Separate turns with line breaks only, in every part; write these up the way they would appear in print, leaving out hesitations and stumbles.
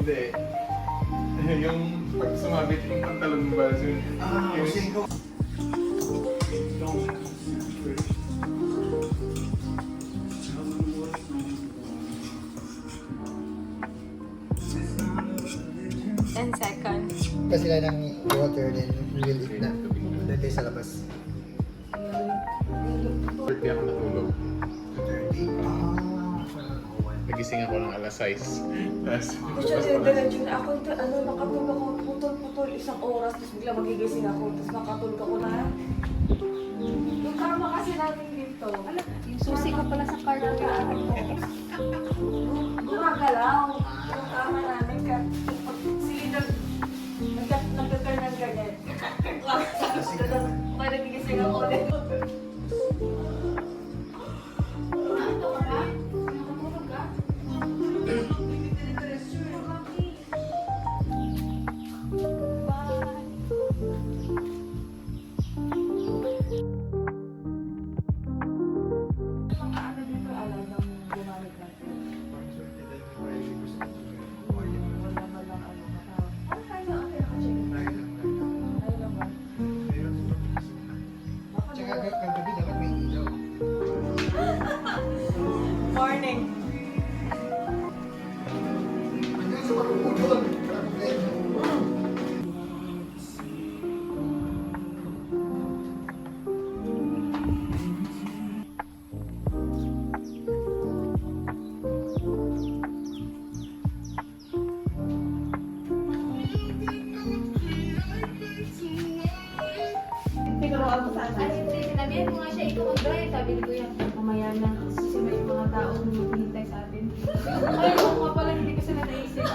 Hindi. Yung pag sumabit yung pantalon mo ba?
Kasi ikaw.
And second.
Kasi sila ng water, then will eat na. Doon tayo sa labas.
30 ako natulog.
2:30.
Nagising ako ng alas 6. Tapos,
Siya diretso na ako, nakatulog ako, putol-putol isang oras, tapos bigla magigising ako, tapos makatulog ako na. Yung karma kasi namin dito.
Yung susi ko pala sa car na
Gumagalaw. Yung karma namin, silidang, nagkakar ng ganyan. Kaya nagigising ako ulit.
Tsaka kagabi dapat may ilaw.
Morning.
Hanggang sa pagpuputol.
Tinuruan mo saan?
Ay, hindi. Sinabihan mo nga siya, ikaw mag-drive. Sabi ni Kuya, mamaya na. Kasi may mga taong hinihintay sa atin. Ay, ako nga pala, hindi ko sila naisip.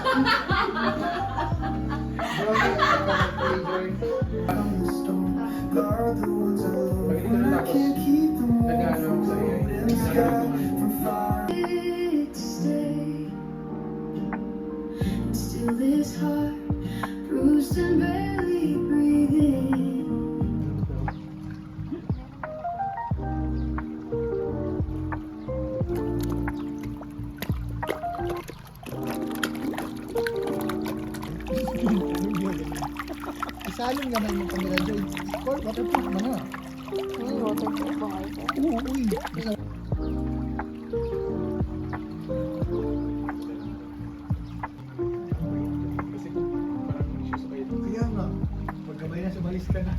pag hindi ko natapos, nag-ano ako sa iyo.
Still this heart bruised and barely breathing.
Isalong naman yung camera dyan. Or waterproof na nga.
Waterproof ba kayo?
Oo, uy. Basta-
Kasi parang issues sa kayo.
Kaya nga, pagkamay na sumalis ka na.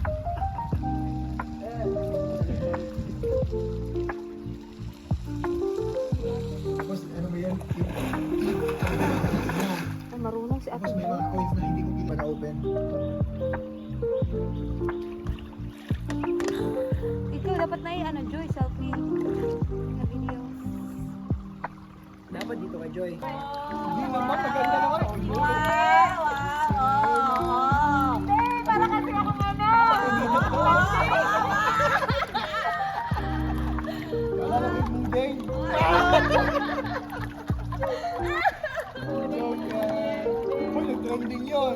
Tapos ano ba yan?
Ay, marunong si
Tapos
Ate
may mga coins na hindi ko pa na-open.
Ikaw, dapat na ano, Joy, selfie. Na video.
Dapat dito ka, Joy.
Hindi naman, maganda naman. Hindi, para kasi ako ano.
Wala na yung mundeng. Nag-trending yun.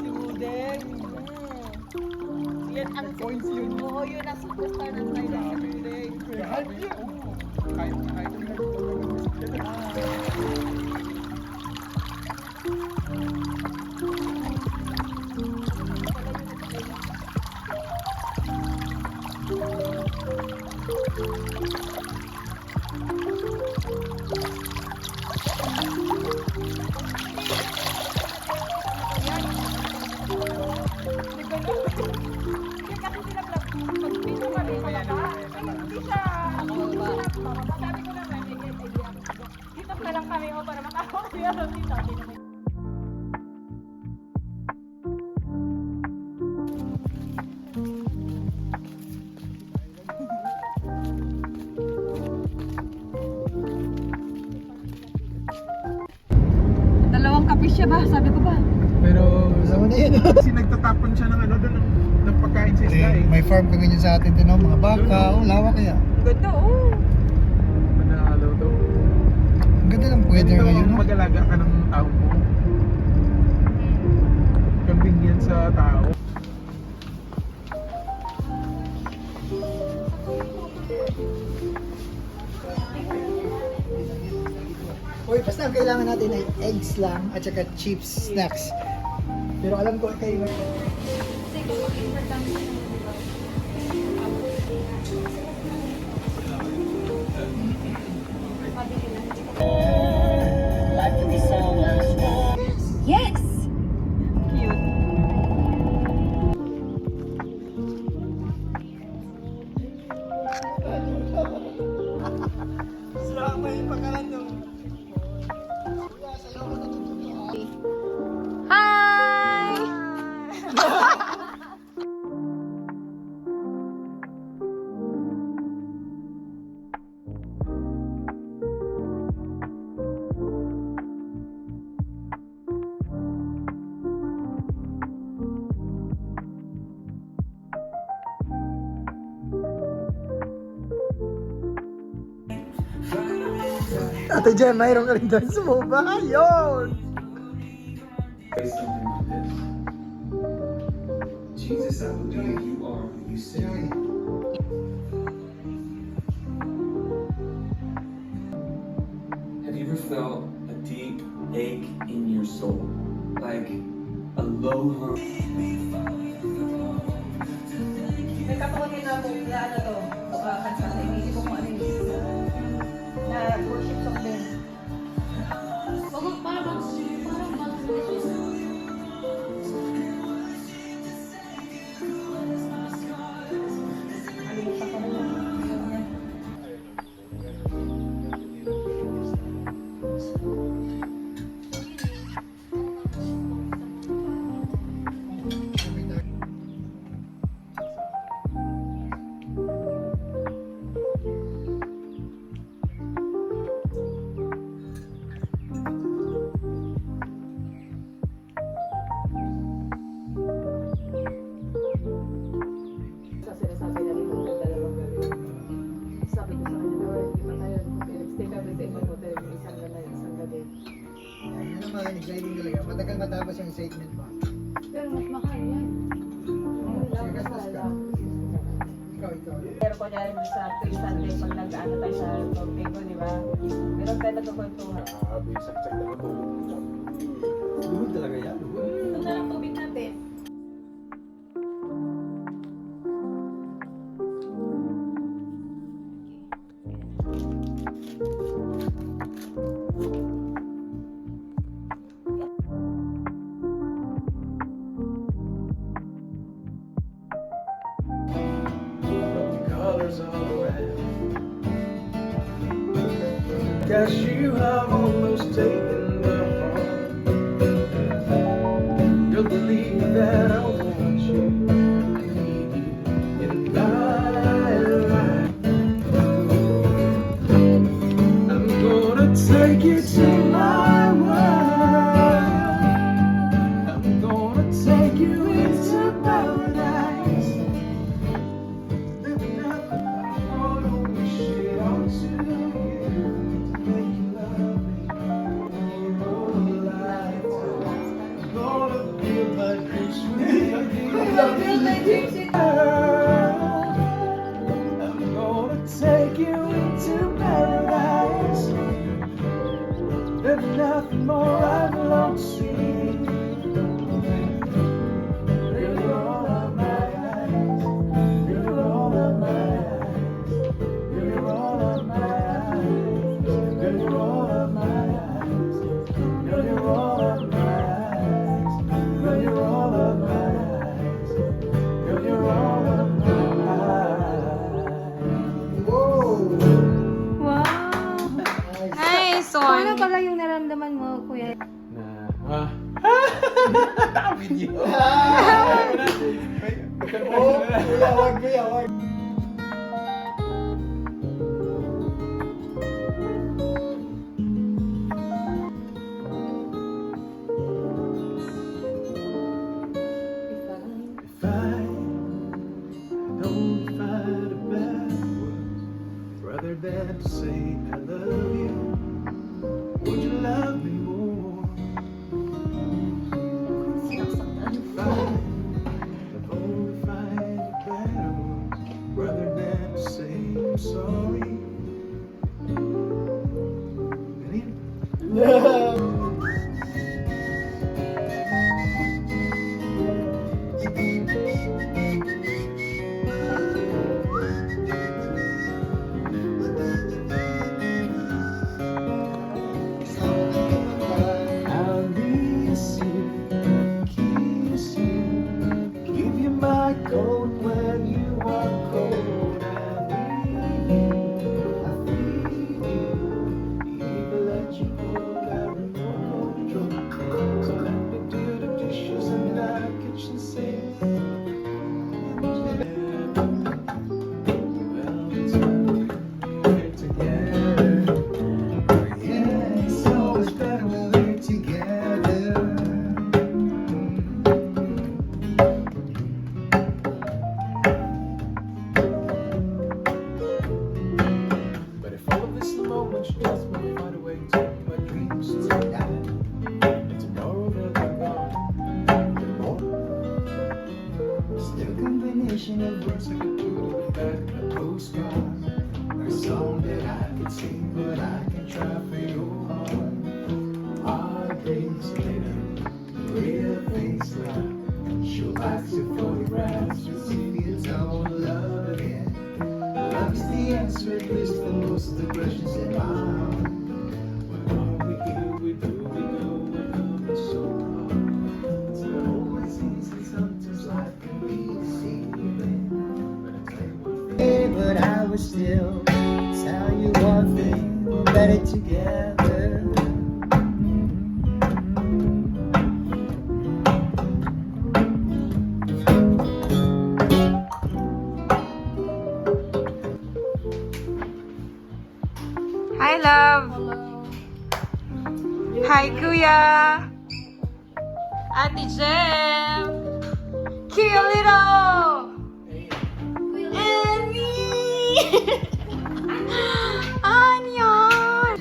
Si Mudeng. Yan ang
Coins yun.
Oo, yun ang superstar ng Thailand. Si Mudeng.
Kahit yun.
Kahit
Dito na lang kami para matawag siya.
Dalawang kape siya ba? Sabi ko ba?
Pero
Alam mo na yun.
kasi nagtatapon siya ng ano doon ng pagkain sa isda eh.
May farm kami dyan sa atin din, mga baka. Oh, lawak kaya.
Ganda, oh.
Manalo daw.
Ang ganda ng weather
Ganito
ngayon, no?
mag-alaga ka ng tao mo. Convenient sa tao.
Uy, Okay, basta ang kailangan natin ay eggs lang at saka chips snacks. Pero alam ko kayo
Kasi kung mag-importante siya ng diba? Mabili lang.
Yes!
Ate Jen, mayroon ka rin dance mo ba? Yun!
Say something like this. Jesus, I believe you are who you say. Have you ever felt a deep ache in your soul? Like a low hunger?
May katunin na kung na ano to, kanta. Naisip ko kung ano yun. Na worship song din.
Wag mo parang
Alimutan ko na yun. Sa sinasabi na rin ng dalawang gabi. Sabi ko sa kanya, Lord, di ba tayo stay kami sa ibang hotel yung isang gabi.
Yan naman, exciting talaga. Matagal matapos yung excitement mo.
pero mas mahal yan.
Sige, gastos ka. Ikaw.
Pero kunyari mo sa Christian Day, pag nag-ano tayo sa Torpego, di ba? Meron tayo nagkakwentuhan.
Luhod talaga yan.
Ito na lang tubig natin.
Colors all around. Guess you have almost taken the fall. You'll believe that I want you, I need you in my life. I'm gonna take you to my world. I'm gonna take you into paradise. Living up, I wanna wish it on to you to make you love me for a lifetime. I'm gonna build my dreams with you. I'm gonna take you into paradise. There's nothing more I belong to see. You're all of my eyes. You're all of my eyes. You're all of my eyes. You're all of my eyes. You're all of my eyes. You're all of my eyes. You're all of my eyes.
Whoa!
Wow!
Nice.
Nice one! Ano pala yung naramdaman mo, kuya?
Video.
Oh, kuya, wag.
If I don't find a bad word rather than to say I love you, would you love me more? If I don't find a better word I'll miss you, kiss you, give you my coat when you are cold. I need you, I feel you, even let you go, got no control. So let me do the dishes in the kitchen sink. Well, it's fun, we're together. Yeah, it's so much better when we're together. But if all of this the moment, you just might find a way to my dreams tonight. And tomorrow they'll be gone. Still a combination of words I could put in the back of a postcard. Or a song that I could sing, but I can try for your heart. Hard things later, real things now. She'll like to photographs, but see it's all love again. Love is the answer, at least for most of the questions in my heart. What are we here? We do, we know, we're coming so hard. It's not always easy, sometimes life can be deceiving. But I tell you one thing, but I would still tell you one thing, we're better together.
Hi, love. Hi, Kuya. Ate Jem. Kilito. And me. Anyon.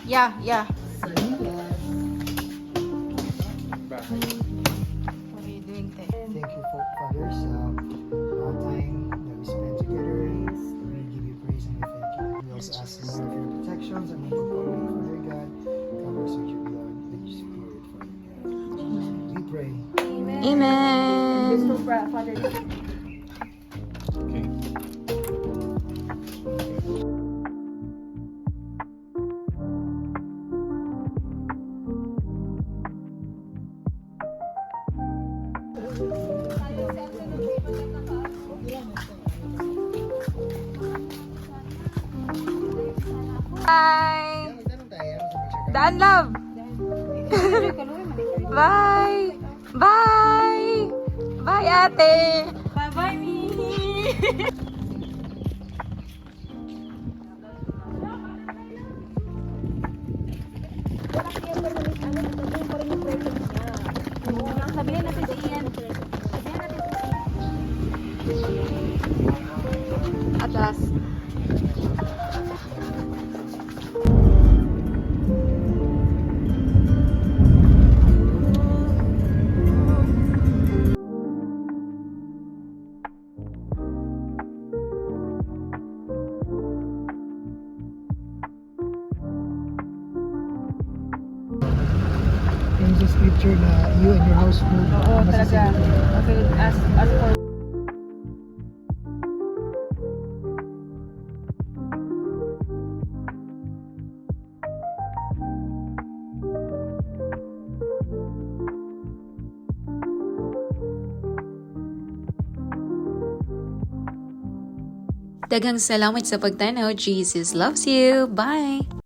Yeah, yeah. What are you doing, Te?
Thank you, fathers, time that we spend together. We give you praise and we thank you. We also ask the Lord for your protections and for your God. Cover us with your blood, with your spirit, for your God. We pray.
Amen. Bye.
Magtanong tayo sa picture.
Daan, love. Bye. Bye. Bye, ate. Bye-bye, me.
Sabihin natin si Ian.
Atas.
Yung sa scripture na you and your household.
Oo, talaga. Okay, as for
Daghang salamat sa pagtanaw. Jesus loves you. Bye!